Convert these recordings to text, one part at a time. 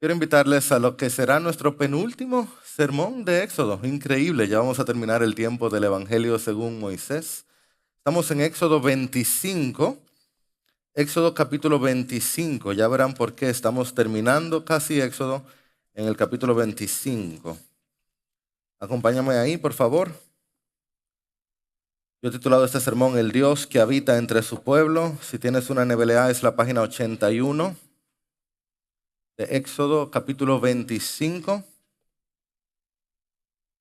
Quiero invitarles a lo que será nuestro penúltimo sermón de Éxodo. Increíble, ya vamos a terminar el tiempo del Evangelio según Moisés. Estamos en Éxodo 25, Éxodo capítulo 25. Ya verán por qué estamos terminando casi Éxodo en el capítulo 25. Acompáñame ahí, por favor. Yo he titulado este sermón El Dios que habita entre su pueblo. Si tienes una NBLA es la página 81 de Éxodo capítulo 25.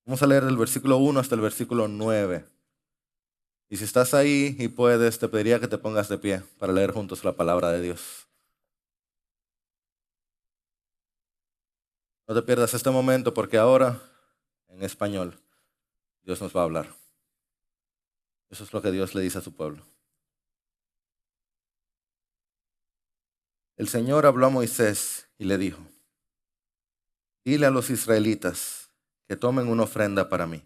Vamos a leer del versículo 1 hasta el versículo 9. Y si estás ahí y puedes, te pediría que te pongas de pie para leer juntos la palabra de Dios. No te pierdas este momento porque ahora, en español, Dios nos va a hablar. Eso es lo que Dios le dice a su pueblo. El Señor habló a Moisés y le dijo: dile a los israelitas que tomen una ofrenda para mí.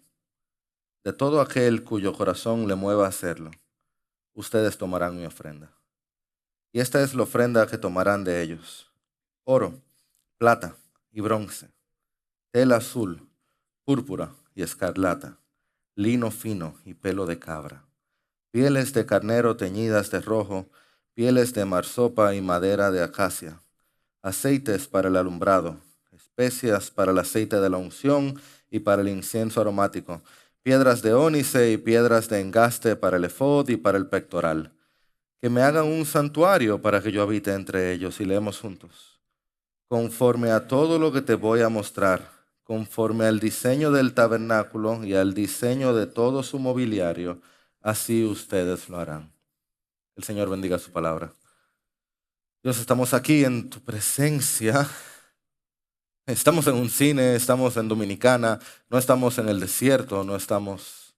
De todo aquel cuyo corazón le mueva a hacerlo, ustedes tomarán mi ofrenda. Y esta es la ofrenda que tomarán de ellos: oro, plata y bronce, tela azul, púrpura y escarlata, lino fino y pelo de cabra, pieles de carnero teñidas de rojo, pieles de marsopa y madera de acacia, aceites para el alumbrado, especias para el aceite de la unción y para el incienso aromático, piedras de ónice y piedras de engaste para el efod y para el pectoral. Que me hagan un santuario para que yo habite entre ellos. Y leemos juntos. Conforme a todo lo que te voy a mostrar, conforme al diseño del tabernáculo y al diseño de todo su mobiliario, así ustedes lo harán. El Señor bendiga su palabra. Dios, estamos aquí en tu presencia. Estamos en un cine, estamos en Dominicana, no estamos en el desierto, no estamos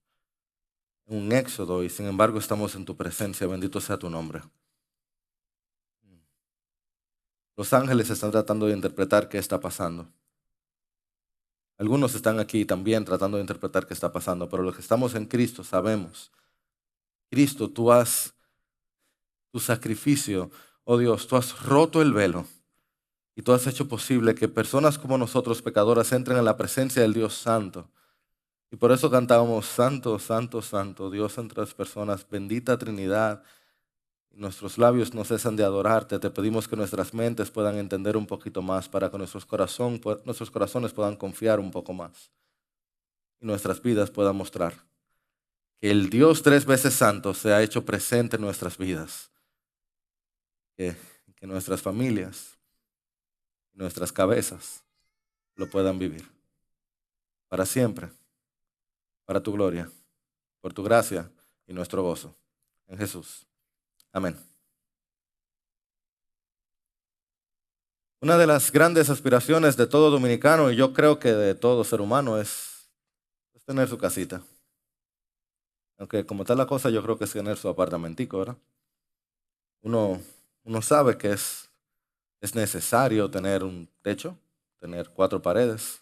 en un éxodo y sin embargo estamos en tu presencia. Bendito sea tu nombre. Los ángeles están tratando de interpretar qué está pasando. Algunos están aquí también tratando de interpretar qué está pasando, pero los que estamos en Cristo sabemos. Cristo, tu sacrificio, oh Dios, tú has roto el velo y tú has hecho posible que personas como nosotros, pecadoras, entren en la presencia del Dios Santo. Y por eso cantábamos: Santo, Santo, Santo, Dios entre las personas, bendita Trinidad. Nuestros labios no cesan de adorarte. Te pedimos que nuestras mentes puedan entender un poquito más para que nuestros corazones puedan confiar un poco más y nuestras vidas puedan mostrar que el Dios tres veces santo se ha hecho presente en nuestras vidas, que nuestras familias, nuestras cabezas lo puedan vivir para siempre, para tu gloria, por tu gracia y nuestro gozo. En Jesús. Amén. Una de las grandes aspiraciones de todo dominicano, y yo creo que de todo ser humano, es tener su casita. Aunque como está la cosa, yo creo que es tener su apartamentico, ¿verdad? Uno sabe que es necesario tener un techo, tener 4 paredes.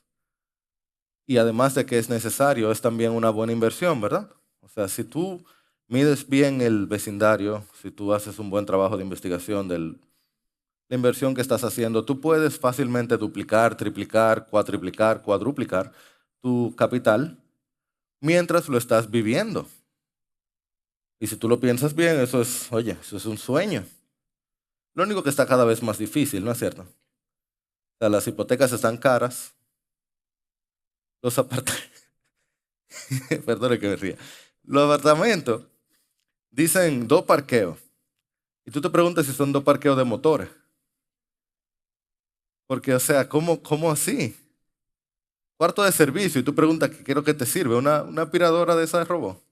Y además de que es necesario, es también una buena inversión, ¿verdad? O sea, si tú mides bien el vecindario, si tú haces un buen trabajo de investigación de la inversión que estás haciendo, tú puedes fácilmente duplicar, triplicar, cuatriplicar, cuadruplicar tu capital mientras lo estás viviendo. Y si tú lo piensas bien, eso es un sueño. Lo único que está cada vez más difícil, ¿no es cierto? O sea, las hipotecas están caras, los apartamentos, perdone que me ría, los apartamentos dicen 2 parqueos. Y tú te preguntas si son 2 parqueos de motores. Porque, o sea, ¿cómo así? Cuarto de servicio y tú preguntas qué quiero que te sirve, una aspiradora de esa de robot.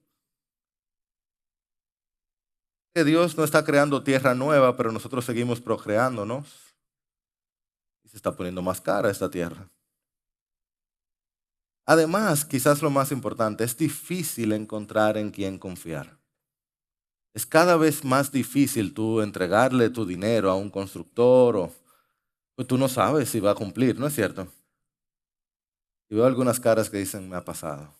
Que Dios no está creando tierra nueva, pero nosotros seguimos procreándonos. Y se está poniendo más cara esta tierra. Además, quizás lo más importante, es difícil encontrar en quién confiar. Es cada vez más difícil tú entregarle tu dinero a un constructor o pues tú no sabes si va a cumplir, ¿no es cierto? Y veo algunas caras que dicen: me ha pasado.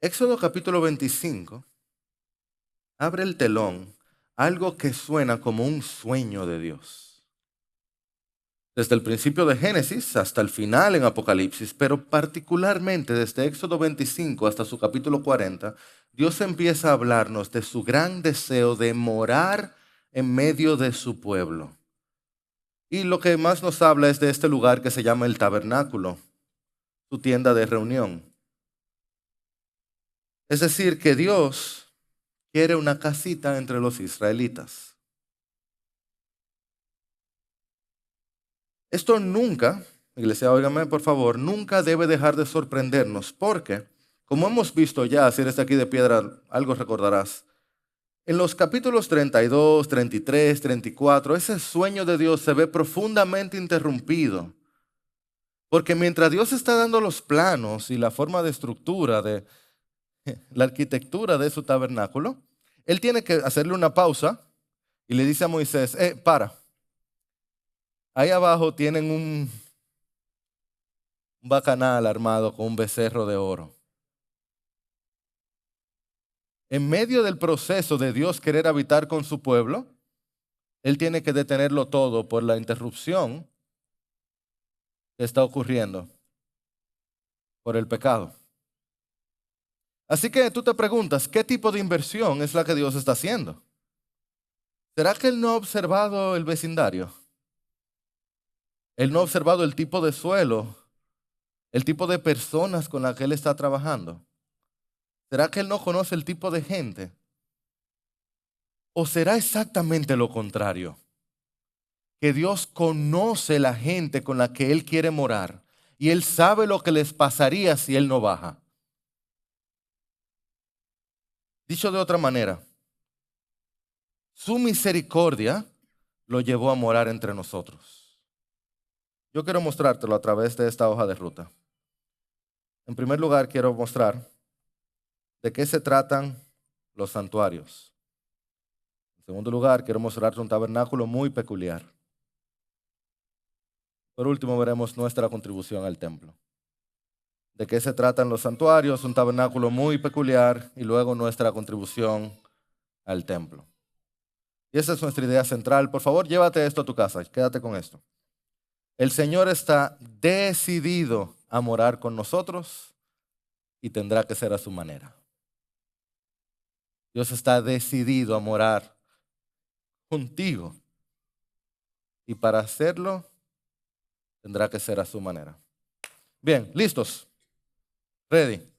Éxodo capítulo 25 abre el telón, algo que suena como un sueño de Dios. desde el principio de Génesis hasta el final en Apocalipsis, pero particularmente desde Éxodo 25 hasta su capítulo 40, Dios empieza a hablarnos de su gran deseo de morar en medio de su pueblo. Y lo que más nos habla es de este lugar que se llama el tabernáculo, su tienda de reunión. Es decir, que Dios quiere una casita entre los israelitas. Esto nunca, iglesia, óigame por favor, nunca debe dejar de sorprendernos, porque, como hemos visto ya, si eres de aquí de piedra, algo recordarás. En los capítulos 32, 33, 34, ese sueño de Dios se ve profundamente interrumpido. Porque mientras Dios está dando los planos y la forma de estructura de la arquitectura de su tabernáculo, Él tiene que hacerle una pausa y le dice a Moisés, para, ahí abajo tienen un bacanal armado con un becerro de oro. En medio del proceso de Dios querer habitar con su pueblo, Él tiene que detenerlo todo por la interrupción que está ocurriendo por el pecado. Así que tú te preguntas, ¿qué tipo de inversión es la que Dios está haciendo? ¿Será que Él no ha observado el vecindario? Él no ha observado el tipo de suelo, el tipo de personas con las que Él está trabajando. ¿Será que Él no conoce el tipo de gente? ¿O será exactamente lo contrario? Que Dios conoce la gente con la que Él quiere morar y Él sabe lo que les pasaría si Él no baja. Dicho de otra manera, su misericordia lo llevó a morar entre nosotros. Yo quiero mostrártelo a través de esta hoja de ruta. En primer lugar, quiero mostrar de qué se tratan los santuarios. En segundo lugar, quiero mostrarte un tabernáculo muy peculiar. Por último, veremos nuestra contribución al templo. De qué se tratan los santuarios, un tabernáculo muy peculiar y luego nuestra contribución al templo. Y esa es nuestra idea central. Por favor, llévate esto a tu casa, quédate con esto. El Señor está decidido a morar con nosotros y tendrá que ser a su manera. Dios está decidido a morar contigo y para hacerlo tendrá que ser a su manera. Bien, listos. Ready.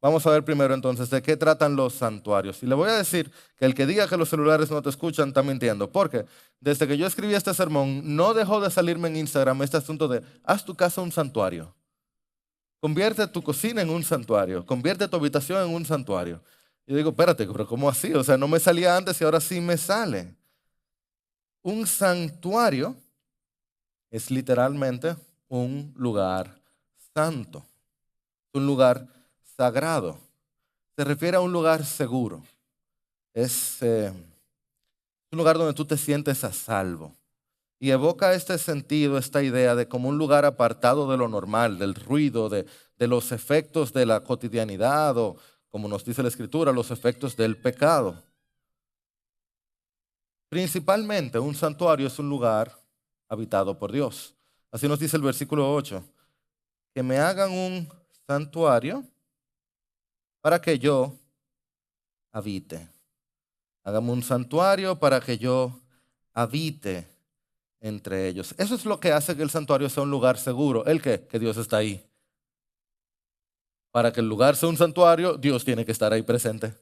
Vamos a ver primero entonces de qué tratan los santuarios. Y le voy a decir que el que diga que los celulares no te escuchan está mintiendo. Porque desde que yo escribí este sermón, no dejó de salirme en Instagram este asunto de haz tu casa un santuario. Convierte tu cocina en un santuario. Convierte tu habitación en un santuario. Y digo, espérate, pero ¿cómo así? O sea, no me salía antes y ahora sí me sale. Un santuario es literalmente un lugar santo. Un lugar sagrado. Se refiere a un lugar seguro. Es un lugar donde tú te sientes a salvo. Y evoca este sentido, esta idea de como un lugar apartado de lo normal, del ruido, de los efectos de la cotidianidad o, como nos dice la Escritura, los efectos del pecado. Principalmente un santuario es un lugar habitado por Dios. Así nos dice el versículo 8, que me hagan un santuario para que yo habite. Hágame un santuario para que yo habite entre ellos. Eso es lo que hace que el santuario sea un lugar seguro. ¿El qué? Que Dios está ahí. Para que el lugar sea un santuario, Dios tiene que estar ahí presente.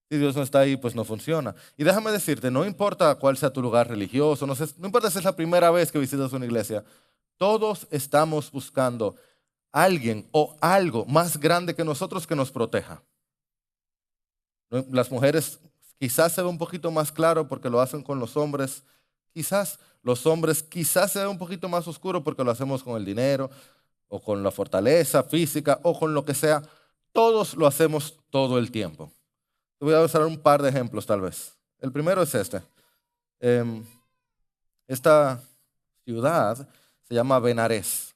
Si Dios no está ahí, pues no funciona. Y déjame decirte, no importa cuál sea tu lugar religioso, no importa si es la primera vez que visitas una iglesia, todos estamos buscando alguien o algo más grande que nosotros que nos proteja. Las mujeres quizás se ve un poquito más claro porque lo hacen con los hombres. Quizás los hombres quizás se ve un poquito más oscuro porque lo hacemos con el dinero o con la fortaleza física o con lo que sea. Todos lo hacemos todo el tiempo. Te voy a usar un par de ejemplos tal vez. El primero es este. Em, Esta ciudad se llama Benares.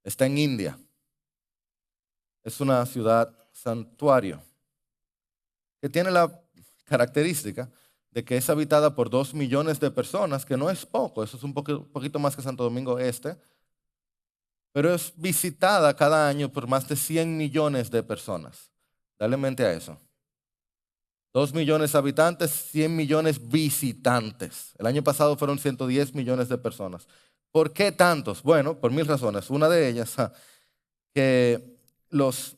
Está en India. Es una ciudad santuario que tiene la característica de que es habitada por 2 millones de personas, que no es poco, eso es un poquito más que Santo Domingo Este, pero es visitada cada año por más de 100 millones de personas. Dale mente a eso. 2 millones de habitantes, 100 millones visitantes. El año pasado fueron 110 millones de personas. ¿Por qué tantos? Bueno, por 1000 razones. Una de ellas, que los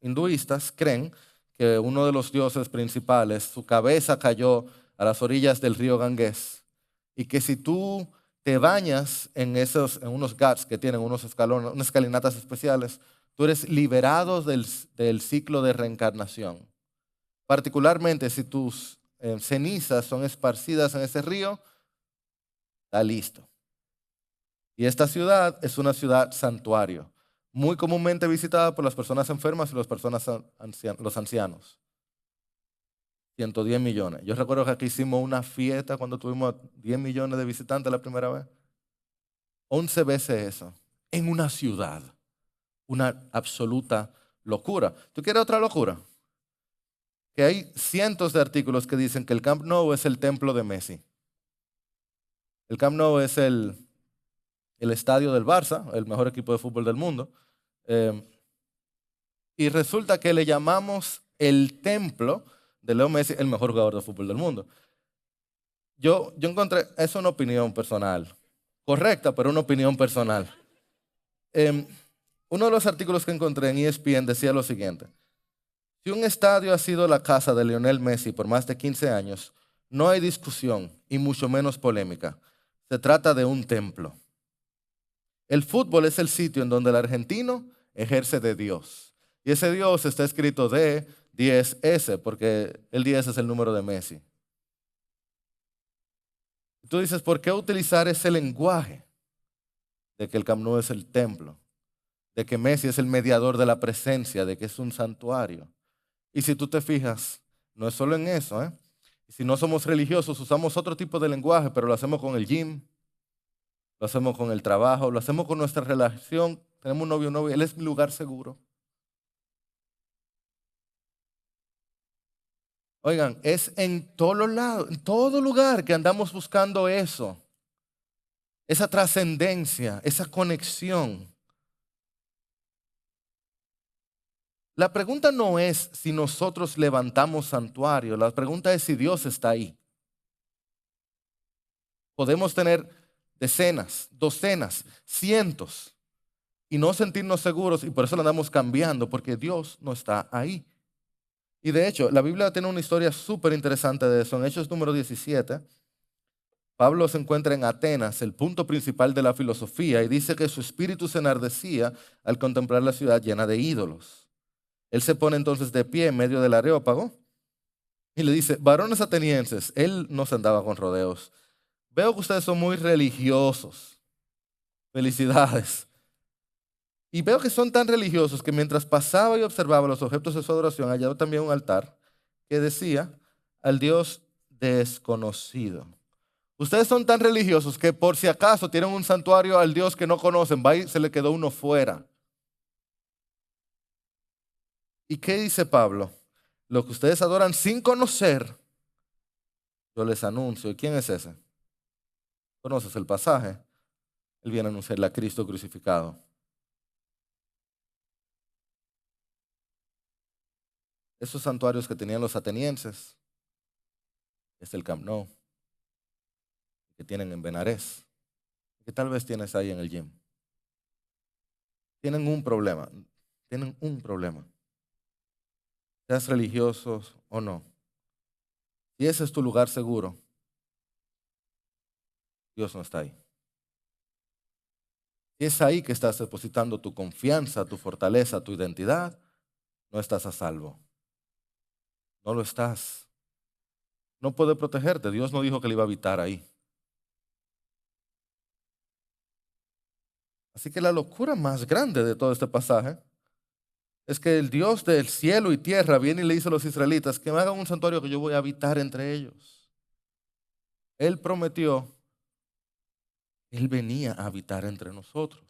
hinduistas creen que uno de los dioses principales, su cabeza cayó a las orillas del río Ganges y que si tú te bañas en unos ghats que tienen unos escalones, unas escalinatas especiales, tú eres liberado del ciclo de reencarnación. Particularmente si tus cenizas son esparcidas en ese río, está listo. Y esta ciudad es una ciudad santuario, muy comúnmente visitada por las personas enfermas y las personas los ancianos. 110 millones. Yo recuerdo que aquí hicimos una fiesta cuando tuvimos 10 millones de visitantes la primera vez. 11 veces eso, en una ciudad. Una absoluta locura. ¿Tú quieres otra locura? Que hay cientos de artículos que dicen que el Camp Nou es el templo de Messi. El Camp Nou es el estadio del Barça, el mejor equipo de fútbol del mundo. Eh, y resulta que le llamamos el templo de Leo Messi, el mejor jugador de fútbol del mundo. Yo encontré, es una opinión personal, correcta, pero una opinión personal. Eh, Uno de los artículos que encontré en ESPN decía lo siguiente: si un estadio ha sido la casa de Lionel Messi por más de 15 años, no hay discusión y mucho menos polémica. Se trata de un templo. El fútbol es el sitio en donde el argentino ejerce de Dios. Y ese Dios está escrito D10S, porque el 10 es el número de Messi. Y tú dices, ¿por qué utilizar ese lenguaje de que el Camp Nou es el templo? De que Messi es el mediador de la presencia, de que es un santuario. Y si tú te fijas, no es solo en eso, ¿eh? Si no somos religiosos, usamos otro tipo de lenguaje, pero lo hacemos con el gym, lo hacemos con el trabajo, lo hacemos con nuestra relación. Tenemos un novio o novia, él es mi lugar seguro. Oigan, es en todos lados, en todo lugar que andamos buscando eso, esa trascendencia, esa conexión. La pregunta no es si nosotros levantamos santuario, la pregunta es si Dios está ahí. Podemos tener decenas, docenas, cientos y no sentirnos seguros, y por eso lo andamos cambiando, porque Dios no está ahí. Y de hecho, la Biblia tiene una historia súper interesante de eso. En Hechos número 17, Pablo se encuentra en Atenas, el punto principal de la filosofía, y dice que su espíritu se enardecía al contemplar la ciudad llena de ídolos. Él se pone entonces de pie en medio del Areópago y le dice: varones atenienses, él no se andaba con rodeos. Veo que ustedes son muy religiosos. Felicidades. Y veo que son tan religiosos que mientras pasaba y observaba los objetos de su adoración, hallaba también un altar que decía al Dios desconocido. Ustedes son tan religiosos que por si acaso tienen un santuario al Dios que no conocen, va y se le quedó uno fuera. ¿Y qué dice Pablo? Lo que ustedes adoran sin conocer, yo les anuncio. ¿Y quién es ese? ¿Conoces el pasaje? Él viene a anunciarle a Cristo crucificado. Esos santuarios que tenían los atenienses es el Camp Nou, que tienen en Benarés, que tal vez tienes ahí en el gym. Tienen un problema, tienen un problema. Seas religiosos o no. Si ese es tu lugar seguro, Dios no está ahí. Si es ahí que estás depositando tu confianza, tu fortaleza, tu identidad, no estás a salvo. No lo estás. No puede protegerte. Dios no dijo que le iba a habitar ahí. Así que la locura más grande de todo este pasaje es que el Dios del cielo y tierra viene y le dice a los israelitas que me hagan un santuario que yo voy a habitar entre ellos. Él prometió, Él venía a habitar entre nosotros.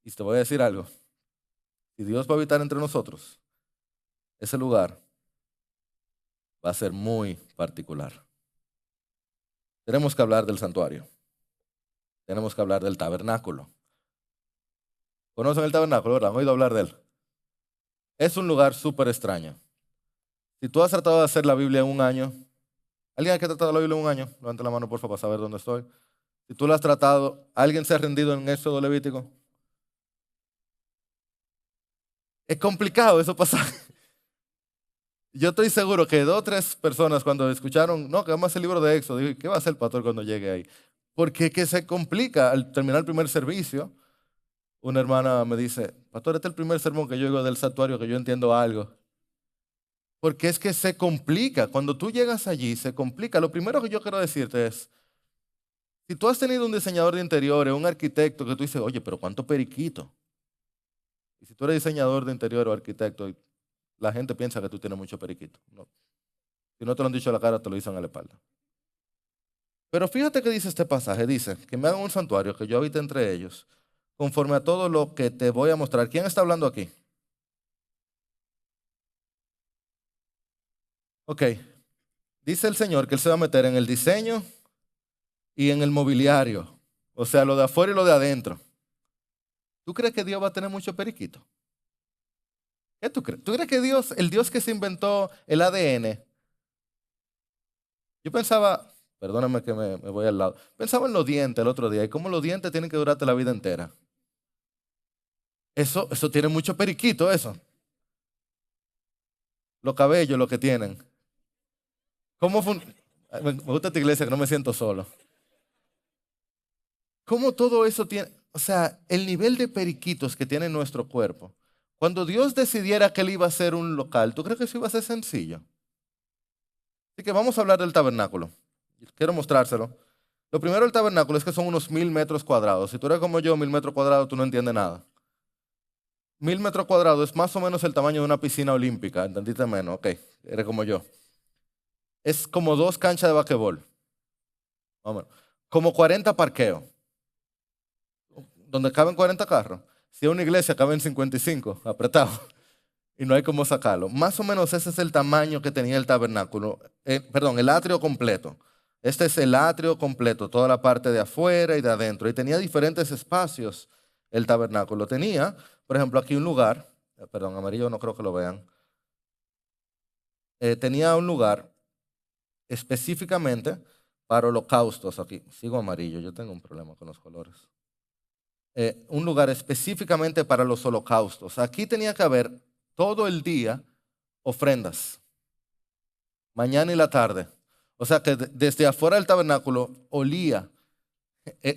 Y te voy a decir algo. Si Dios va a habitar entre nosotros, ese lugar va a ser muy particular. Tenemos que hablar del santuario. Tenemos que hablar del tabernáculo. ¿Conocen el tabernáculo, verdad? ¿Han oído hablar de él? Es un lugar súper extraño. Si tú has tratado de hacer la Biblia en un año, ¿alguien que ha tratado la Biblia en un año? Levante la mano, por favor, para saber dónde estoy. Si tú lo has tratado, ¿alguien se ha rendido en Éxodo Levítico? Es complicado eso pasar. Yo estoy seguro que 2 o 3 personas cuando escucharon, no, que vamos a hacer el libro de Éxodo, digo, ¿qué va a hacer el pastor cuando llegue ahí? Porque que se complica al terminar el primer servicio. Una hermana me dice, pastor, este es el primer sermón que yo oigo del santuario que yo entiendo algo. Porque es que se complica. Cuando tú llegas allí, se complica. Lo primero que yo quiero decirte es, si tú has tenido un diseñador de interiores, un arquitecto que tú dices, oye, pero ¿cuánto periquito? Y si tú eres diseñador de interior o arquitecto, la gente piensa que tú tienes mucho periquito. No. Si no te lo han dicho a la cara, te lo dicen a la espalda. Pero fíjate que dice este pasaje, dice, que me hagan un santuario, que yo habite entre ellos, conforme a todo lo que te voy a mostrar. ¿Quién está hablando aquí? Ok, dice el Señor que Él se va a meter en el diseño y en el mobiliario, o sea, lo de afuera y lo de adentro. ¿Tú crees que Dios va a tener mucho periquito? ¿Qué tú crees? ¿Tú crees que Dios, el Dios que se inventó el ADN, yo pensaba, perdóname que me voy al lado, pensaba en los dientes el otro día y cómo los dientes tienen que durarte la vida entera. Eso tiene mucho periquito, eso. Los cabellos, lo que tienen. ¿Cómo me gusta esta iglesia que no me siento solo. ¿Cómo todo eso tiene, o sea, el nivel de periquitos que tiene nuestro cuerpo? Cuando Dios decidiera que Él iba a hacer un local, ¿tú crees que eso iba a ser sencillo? Así que vamos a hablar del tabernáculo. Quiero mostrárselo. Lo primero del tabernáculo es que son unos 1000 metros cuadrados. Si tú eres como yo, 1000 metros cuadrados, tú no entiendes nada. 1000 metros cuadrados es más o menos el tamaño de una piscina olímpica. ¿Entendiste menos? Ok, eres como yo. Es como 2 canchas de basquetbol. Vámonos. Como 40 parqueos, donde caben 40 carros. Si es una iglesia, caben 55, apretados. Y no hay cómo sacarlo. Más o menos ese es el tamaño que tenía el tabernáculo. Perdón, el atrio completo. Este es el atrio completo, toda la parte de afuera y de adentro. Y tenía diferentes espacios el tabernáculo. Tenía, por ejemplo, aquí un lugar, perdón, amarillo no creo que lo vean. Tenía un lugar específicamente para holocaustos aquí. Sigo amarillo, yo tengo un problema con los colores. Un lugar específicamente para los holocaustos. Aquí tenía que haber todo el día ofrendas, mañana y la tarde. O sea que desde afuera del tabernáculo olía,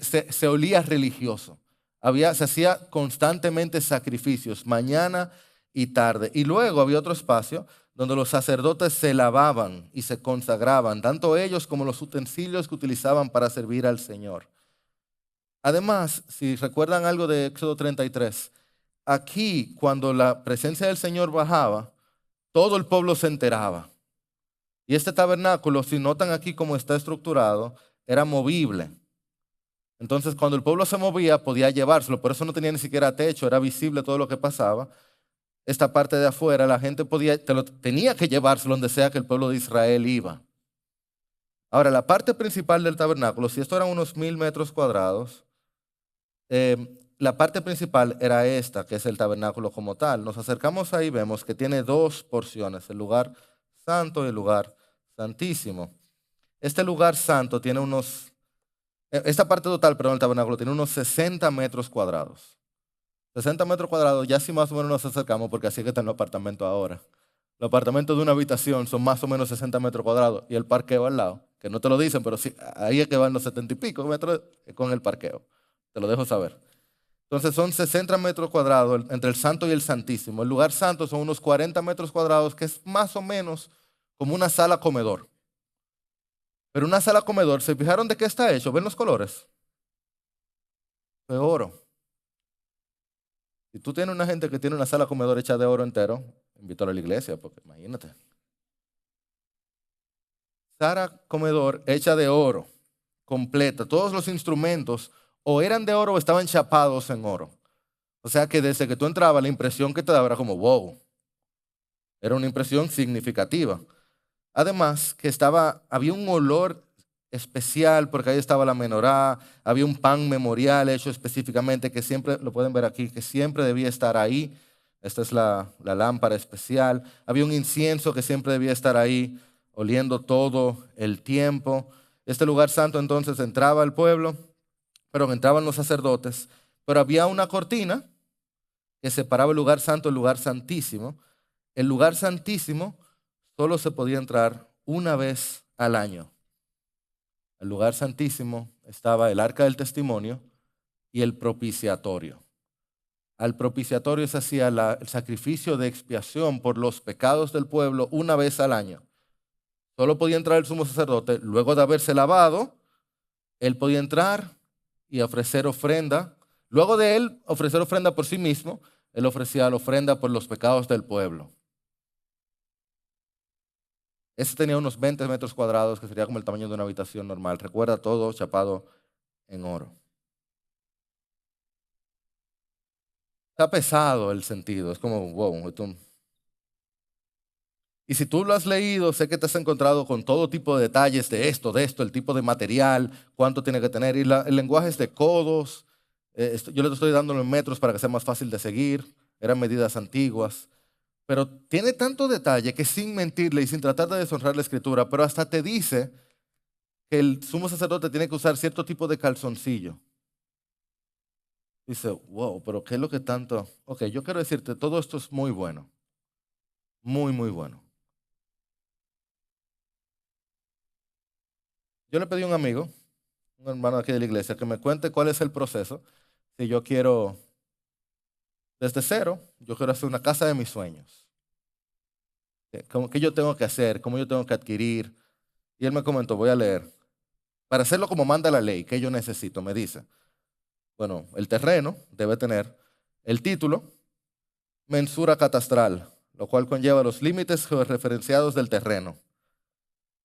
se olía religioso. Se hacía constantemente sacrificios, mañana y tarde. Y luego había otro espacio donde los sacerdotes se lavaban y se consagraban, tanto ellos como los utensilios que utilizaban para servir al Señor. Además, si recuerdan algo de Éxodo 33, aquí cuando la presencia del Señor bajaba, todo el pueblo se enteraba. Y este tabernáculo, si notan aquí cómo está estructurado, era movible. Entonces, cuando el pueblo se movía, podía llevárselo. Por eso no tenía ni siquiera techo, era visible todo lo que pasaba. Esta parte de afuera, la gente tenía que llevárselo donde sea que el pueblo de Israel iba. Ahora, la parte principal del tabernáculo, si esto eran unos 1000 metros cuadrados, la parte principal era esta, que es el tabernáculo como tal. Nos acercamos ahí y vemos que tiene 2 porciones, el lugar santo y el lugar santísimo. Este lugar santo tiene esta parte total, perdón, el tabernáculo tiene unos 60 metros cuadrados. 60 metros cuadrados, ya sí más o menos nos acercamos porque así es que está en los apartamentos ahora. Los apartamentos de una habitación son más o menos 60 metros cuadrados y el parqueo al lado, que no te lo dicen, pero sí, ahí es que van los 70 y pico metros con el parqueo. Te lo dejo saber. Entonces son 60 metros cuadrados entre el santo y el santísimo. El lugar santo son unos 40 metros cuadrados, que es más o menos como una sala comedor. Pero una sala comedor, ¿se fijaron de qué está hecho? ¿Ven los colores? De oro. Si tú tienes una gente que tiene una sala comedor hecha de oro entero, invítalo a la iglesia, porque imagínate. Sala comedor hecha de oro, completa. Todos los instrumentos o eran de oro o estaban chapados en oro. O sea que desde que tú entrabas, la impresión que te daba era como wow. Era una impresión significativa. Además, que había un olor especial porque ahí estaba la menorá, había un pan memorial hecho específicamente que siempre, lo pueden ver aquí, que siempre debía estar ahí. Esta es la lámpara especial. Había un incienso que siempre debía estar ahí, oliendo todo el tiempo. Este lugar santo entonces entraba el pueblo, pero entraban los sacerdotes, pero había una cortina que separaba el lugar santo del lugar santísimo. El lugar santísimo solo se podía entrar una vez al año. El lugar santísimo estaba el arca del testimonio y el propiciatorio. Al propiciatorio se hacía el sacrificio de expiación por los pecados del pueblo una vez al año. Solo podía entrar el sumo sacerdote luego de haberse lavado. Él podía entrar y ofrecer ofrenda. Luego de él ofrecer ofrenda por sí mismo, él ofrecía la ofrenda por los pecados del pueblo. Ese tenía unos 20 metros cuadrados, que sería como el tamaño de una habitación normal. Recuerda, todo chapado en oro. Está pesado el sentido, es como, wow. Y si tú lo has leído, sé que te has encontrado con todo tipo de detalles de esto, el tipo de material, cuánto tiene que tener. Y el lenguaje es de codos. Yo le estoy dándolo en metros para que sea más fácil de seguir. Eran medidas antiguas. Pero tiene tanto detalle que sin mentirle y sin tratar de deshonrar la escritura, pero hasta te dice que el sumo sacerdote tiene que usar cierto tipo de calzoncillo. Dice, wow, pero ¿qué es lo que tanto? Ok, yo quiero decirte, todo esto es muy bueno. Muy, muy bueno. Yo le pedí a un amigo, un hermano aquí de la iglesia, que me cuente cuál es el proceso. Si yo quiero, desde cero, yo quiero hacer una casa de mis sueños. ¿Qué yo tengo que hacer? ¿Cómo yo tengo que adquirir? Y él me comentó, voy a leer. Para hacerlo como manda la ley, ¿qué yo necesito? Me dice. Bueno, el terreno debe tener el título, mensura catastral, lo cual conlleva los límites georreferenciados del terreno.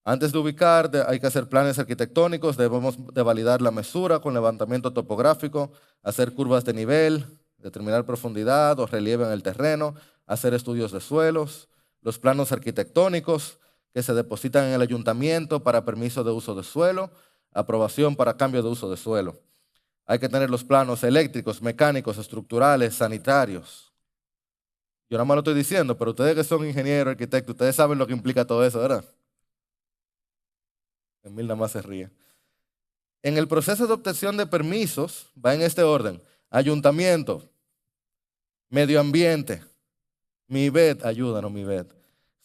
Antes de ubicar, hay que hacer planes arquitectónicos, debemos de validar la mesura con levantamiento topográfico, hacer curvas de nivel, determinar profundidad o relieve en el terreno, hacer estudios de suelos, los planos arquitectónicos que se depositan en el ayuntamiento para permiso de uso de suelo, aprobación para cambio de uso de suelo. Hay que tener los planos eléctricos, mecánicos, estructurales, sanitarios. Yo nada más lo estoy diciendo, pero ustedes que son ingenieros, arquitectos, ustedes saben lo que implica todo eso, ¿verdad? Emil nada más se ríe. En el proceso de obtención de permisos va en este orden: ayuntamiento, medio ambiente, MIBET, ayúdanos MIBET.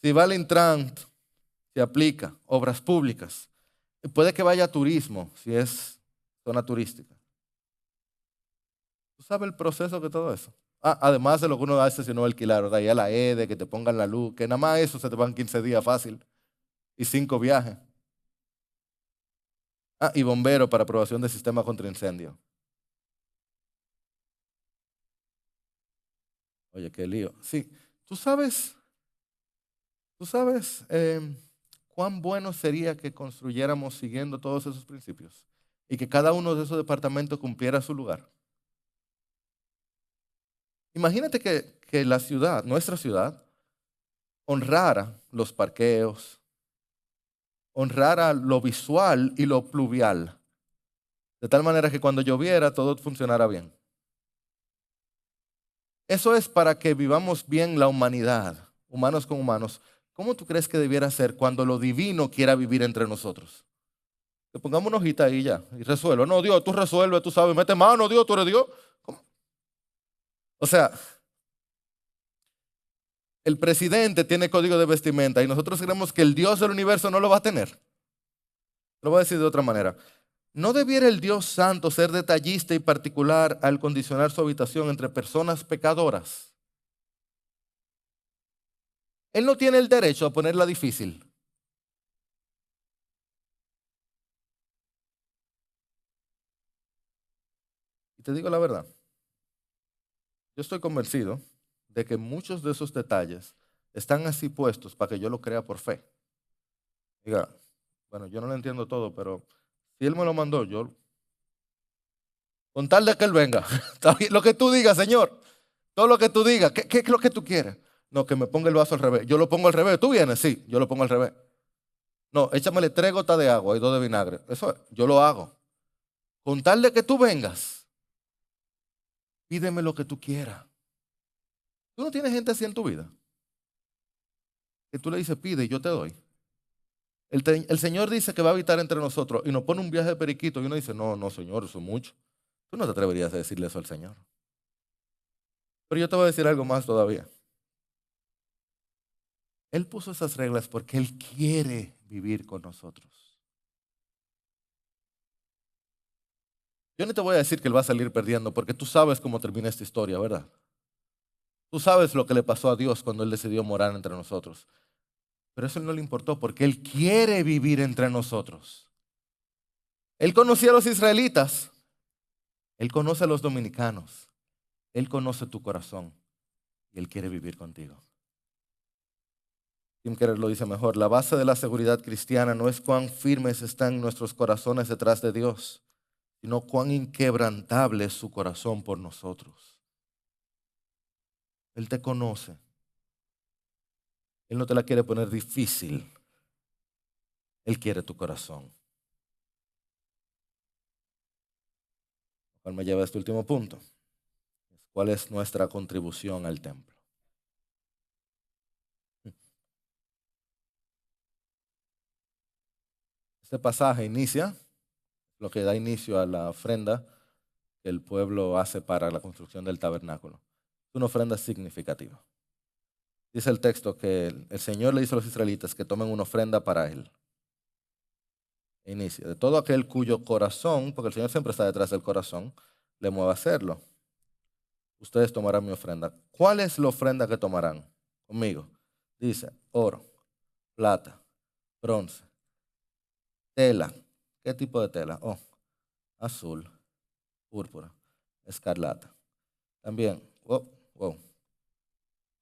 Si va al Intran, se aplica, obras públicas. Puede que vaya a turismo, si es zona turística. ¿Tú sabes el proceso de todo eso? Además de lo que uno hace si no alquilar, ¿verdad? Ya la EDE, que te pongan la luz, que nada más eso se te van 15 días fácil y 5 viajes. Y bombero para aprobación del sistema contra incendio. Oye, qué lío. Sí, tú sabes cuán bueno sería que construyéramos siguiendo todos esos principios y que cada uno de esos departamentos cumpliera su lugar. Imagínate que la ciudad, nuestra ciudad, honrara los parqueos, honrara lo visual y lo pluvial, de tal manera que cuando lloviera todo funcionara bien. Eso es para que vivamos bien la humanidad, humanos con humanos. ¿Cómo tú crees que debiera ser cuando lo divino quiera vivir entre nosotros? Que pongamos una hojita ahí ya y resuelva. No, Dios, tú resuelves, tú sabes, mete mano, Dios, tú eres Dios. ¿Cómo? O sea, el presidente tiene código de vestimenta y nosotros creemos que el Dios del universo no lo va a tener. Lo voy a decir de otra manera. ¿No debiera el Dios santo ser detallista y particular al condicionar su habitación entre personas pecadoras? Él no tiene el derecho a ponerla difícil. Y te digo la verdad, yo estoy convencido de que muchos de esos detalles están así puestos para que yo lo crea por fe. Diga, bueno, yo no lo entiendo todo, pero si Él me lo mandó, yo, con tal de que Él venga, está bien, lo que tú digas, Señor, todo lo que tú digas, ¿qué es lo que tú quieres? No, que me ponga el vaso al revés. Yo lo pongo al revés. ¿Tú vienes? Sí, yo lo pongo al revés. No, échamele 3 gotas de agua y 2 de vinagre. Eso yo lo hago. Con tal de que tú vengas, pídeme lo que tú quieras. Tú no tienes gente así en tu vida. Que tú le dices, pide y yo te doy. El Señor dice que va a habitar entre nosotros y nos pone un viaje de periquito y uno dice, no, no, Señor, eso es mucho. Tú no te atreverías a decirle eso al Señor. Pero yo te voy a decir algo más todavía. Él puso esas reglas porque Él quiere vivir con nosotros. Yo no te voy a decir que Él va a salir perdiendo porque tú sabes cómo termina esta historia, ¿verdad? Tú sabes lo que le pasó a Dios cuando Él decidió morar entre nosotros. Pero eso no le importó porque Él quiere vivir entre nosotros. Él conocía a los israelitas. Él conoce a los dominicanos. Él conoce tu corazón. Y Él quiere vivir contigo. Tim Keller lo dice mejor. La base de la seguridad cristiana no es cuán firmes están nuestros corazones detrás de Dios, sino cuán inquebrantable es su corazón por nosotros. Él te conoce. Él no te la quiere poner difícil. Él quiere tu corazón. Lo cual me lleva a este último punto. ¿Cuál es nuestra contribución al templo? Este pasaje inicia, lo que da inicio a la ofrenda que el pueblo hace para la construcción del tabernáculo. Es una ofrenda significativa. Dice el texto que el Señor le dice a los israelitas que tomen una ofrenda para Él. Inicia, de todo aquel cuyo corazón, porque el Señor siempre está detrás del corazón, le mueva a hacerlo. Ustedes tomarán mi ofrenda. ¿Cuál es la ofrenda que tomarán? Conmigo. Dice, oro, plata, bronce, tela. ¿Qué tipo de tela? Oh, azul, púrpura, escarlata. También,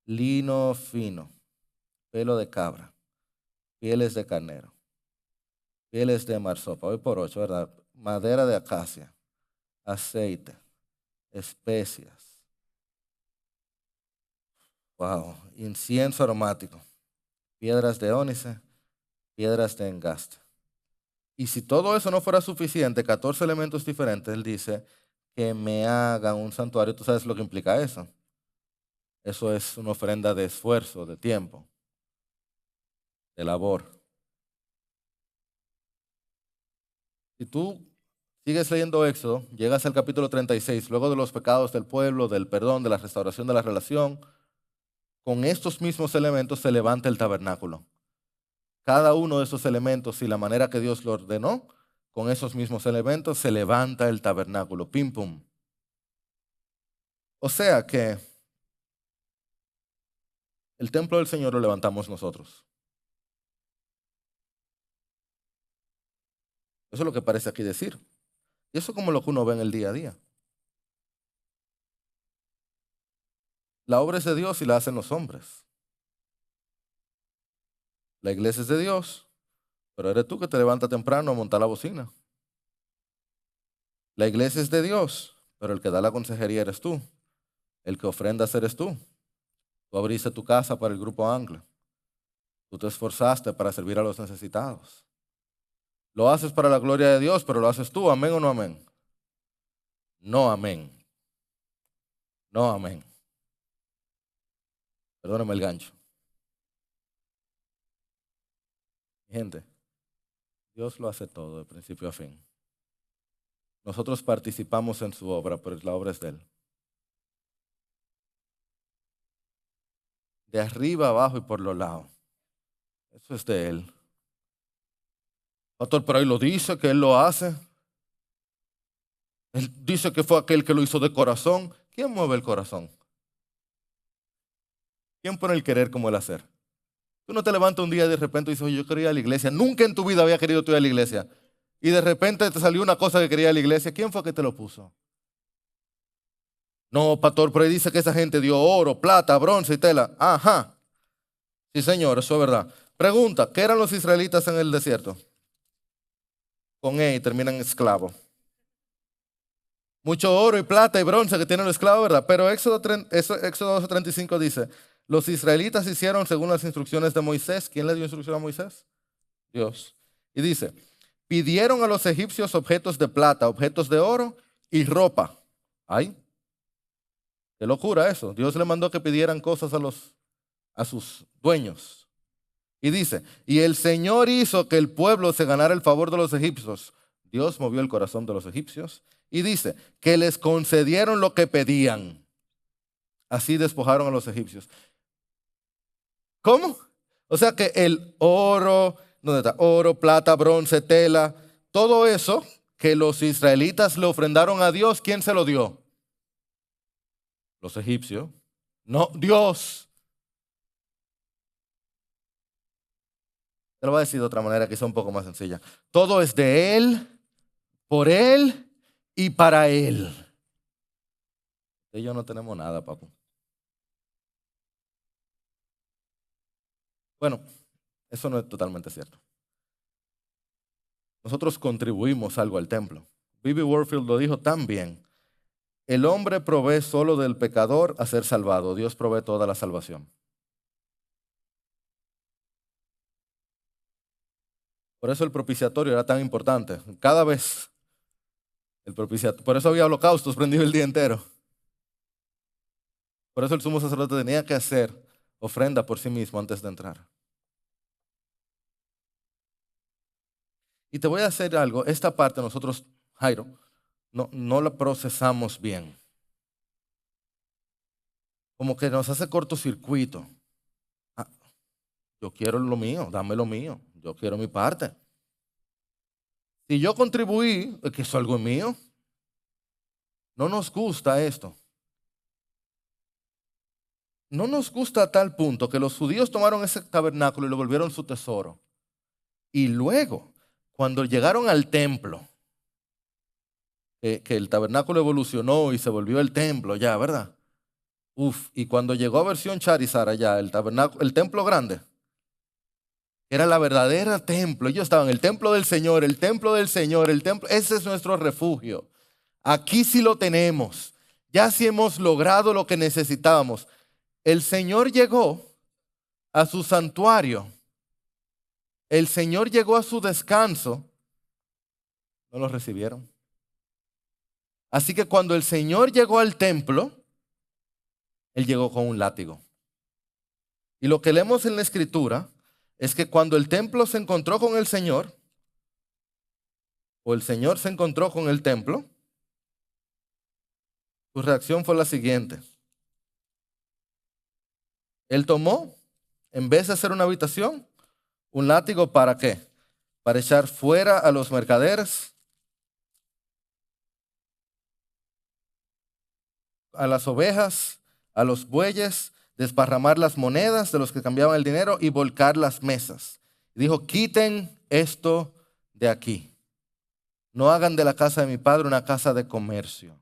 lino fino, pelo de cabra, pieles de carnero, pieles de marsopa, hoy por 8, ¿verdad? Madera de acacia, aceite, especias, incienso aromático, piedras de ónice, piedras de engaste. Y si todo eso no fuera suficiente, 14 elementos diferentes, él dice que me hagan un santuario. ¿Tú sabes lo que implica eso? Eso es una ofrenda de esfuerzo, de tiempo, de labor. Si tú sigues leyendo Éxodo, llegas al capítulo 36, luego de los pecados del pueblo, del perdón, de la restauración de la relación, con estos mismos elementos se levanta el tabernáculo. Cada uno de esos elementos y la manera que Dios lo ordenó, con esos mismos elementos se levanta el tabernáculo. Pim, pum. O sea que el templo del Señor lo levantamos nosotros. Eso es lo que parece aquí decir. Y eso es como lo que uno ve en el día a día. La obra es de Dios y la hacen los hombres. La iglesia es de Dios, pero eres tú que te levantas temprano a montar la bocina. La iglesia es de Dios, pero el que da la consejería eres tú. El que ofrendas eres tú. Tú abriste tu casa para el grupo Anglo. Tú te esforzaste para servir a los necesitados. Lo haces para la gloria de Dios, pero lo haces tú. ¿Amén o no amén? No amén. No amén. Perdóname el gancho. Gente, Dios lo hace todo de principio a fin. Nosotros participamos en su obra, pero la obra es de Él. De arriba, abajo y por los lados. Eso es de Él. Pastor, pero ahí lo dice que Él lo hace. Él dice que fue aquel que lo hizo de corazón. ¿Quién mueve el corazón? ¿Quién pone el querer como el hacer? Tú no te levantas un día y de repente dices, oye, yo quería ir a la iglesia. Nunca en tu vida había querido tú ir a la iglesia. Y de repente te salió una cosa que quería ir a la iglesia. ¿Quién fue que te lo puso? No, pastor, pero ahí dice que esa gente dio oro, plata, bronce y tela. Ajá. Sí, señor, eso es verdad. Pregunta, ¿qué eran los israelitas en el desierto? Con E y terminan esclavos. Mucho oro y plata y bronce que tienen los esclavos, ¿verdad? Pero Éxodo 12:35 dice, Los israelitas hicieron según las instrucciones de Moisés. ¿Quién le dio instrucción a Moisés? Dios. Y dice, pidieron a los egipcios objetos de plata, objetos de oro y ropa. ¡Ay! ¡Qué locura eso! Dios le mandó que pidieran cosas a sus dueños. Y dice, y el Señor hizo que el pueblo se ganara el favor de los egipcios. Dios movió el corazón de los egipcios. Y dice, que les concedieron lo que pedían. Así despojaron a los egipcios. ¿Cómo? O sea que el oro, ¿dónde está? Oro, plata, bronce, tela, todo eso que los israelitas le ofrendaron a Dios, ¿quién se lo dio? Los egipcios. No, Dios. Te lo voy a decir de otra manera, quizá un poco más sencilla. Todo es de Él, por Él y para Él. Ellos no tenemos nada, papu. Bueno, eso no es totalmente cierto. Nosotros contribuimos algo al templo. B.B. Warfield lo dijo tan bien. El hombre provee solo del pecador a ser salvado. Dios provee toda la salvación. Por eso el propiciatorio era tan importante. Cada vez el propiciatorio. Por eso había holocaustos prendidos el día entero. Por eso el sumo sacerdote tenía que hacer ofrenda por sí mismo antes de entrar. Y te voy a hacer algo. Esta parte nosotros, Jairo, no la procesamos bien. Como que nos hace cortocircuito. Ah, yo quiero lo mío, dame lo mío. Yo quiero mi parte. Si yo contribuí, es que eso es algo mío. No nos gusta esto. No nos gusta a tal punto que los judíos tomaron ese tabernáculo y lo volvieron su tesoro. Y luego, cuando llegaron al templo, que el tabernáculo evolucionó y se volvió el templo ya, ¿verdad? Y cuando llegó a versión Charizard allá, el templo grande, era la verdadera templo. Ellos estaban en el templo del Señor, el templo del Señor, el templo. Ese es nuestro refugio. Aquí sí lo tenemos. Ya sí hemos logrado lo que necesitábamos. El Señor llegó a su santuario. El Señor llegó a su descanso. No lo recibieron. Así que cuando el Señor llegó al templo, Él llegó con un látigo. Y lo que leemos en la Escritura es que cuando el templo se encontró con el Señor, o el Señor se encontró con el templo, su reacción fue la siguiente. Él tomó, en vez de hacer una habitación, un látigo. ¿Para qué? Para echar fuera a los mercaderes, a las ovejas, a los bueyes, desparramar las monedas de los que cambiaban el dinero y volcar las mesas. Y dijo, quiten esto de aquí. No hagan de la casa de mi padre una casa de comercio.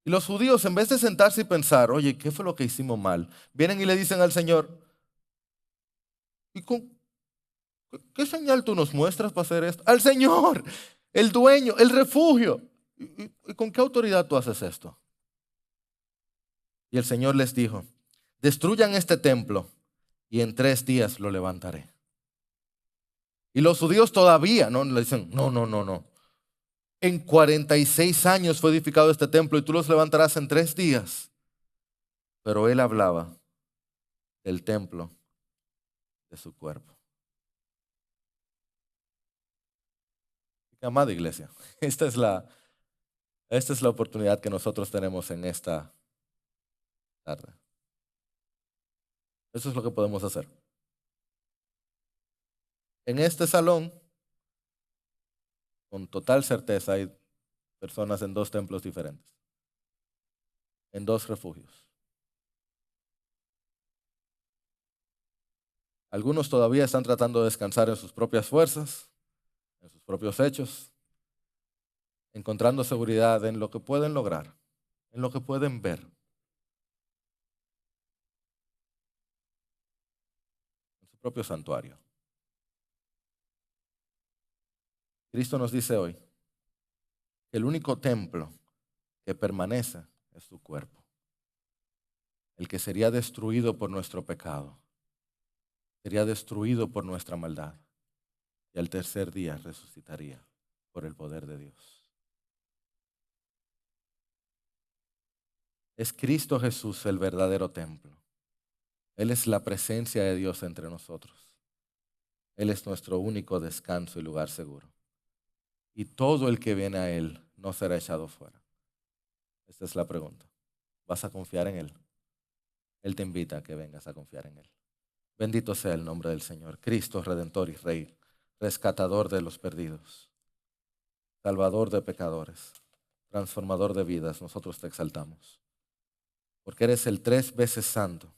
Y los judíos, en vez de sentarse y pensar, oye, ¿qué fue lo que hicimos mal? Vienen y le dicen al Señor, ¿y con qué señal tú nos muestras para hacer esto? Al Señor, el dueño, el refugio. ¿Y con qué autoridad tú haces esto? Y el Señor les dijo, destruyan este templo y en 3 días lo levantaré. Y los judíos todavía no le dicen, no. En 46 años fue edificado este templo y tú los levantarás en 3 días. Pero él hablaba del templo de su cuerpo. Amada iglesia, esta es la oportunidad que nosotros tenemos en esta tarde. Eso es lo que podemos hacer. En este salón, con total certeza, hay personas en 2 templos diferentes, en 2 refugios. Algunos todavía están tratando de descansar en sus propias fuerzas, en sus propios hechos, encontrando seguridad en lo que pueden lograr, en lo que pueden ver, en su propio santuario. Cristo nos dice hoy que el único templo que permanece es su cuerpo. el que sería destruido por nuestro pecado, sería destruido por nuestra maldad, y al tercer día resucitaría por el poder de Dios. Es Cristo Jesús el verdadero templo. Él es la presencia de Dios entre nosotros. Él es nuestro único descanso y lugar seguro. Y todo el que viene a Él no será echado fuera. Esta es la pregunta. ¿Vas a confiar en Él? Él te invita a que vengas a confiar en Él. Bendito sea el nombre del Señor, Cristo, Redentor y Rey, rescatador de los perdidos, salvador de pecadores, transformador de vidas. Nosotros te exaltamos, porque eres el 3 veces santo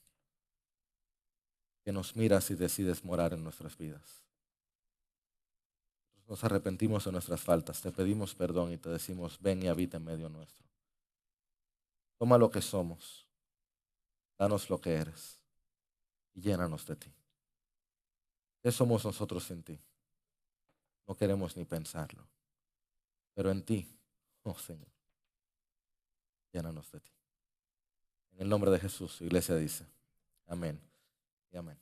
que nos miras y decides morar en nuestras vidas. Nos arrepentimos de nuestras faltas, te pedimos perdón y te decimos, ven y habita en medio nuestro. Toma lo que somos, danos lo que eres y llénanos de ti. ¿Qué somos nosotros sin ti? No queremos ni pensarlo, pero en ti, oh Señor, llénanos de ti. En el nombre de Jesús, su iglesia dice, amén y amén.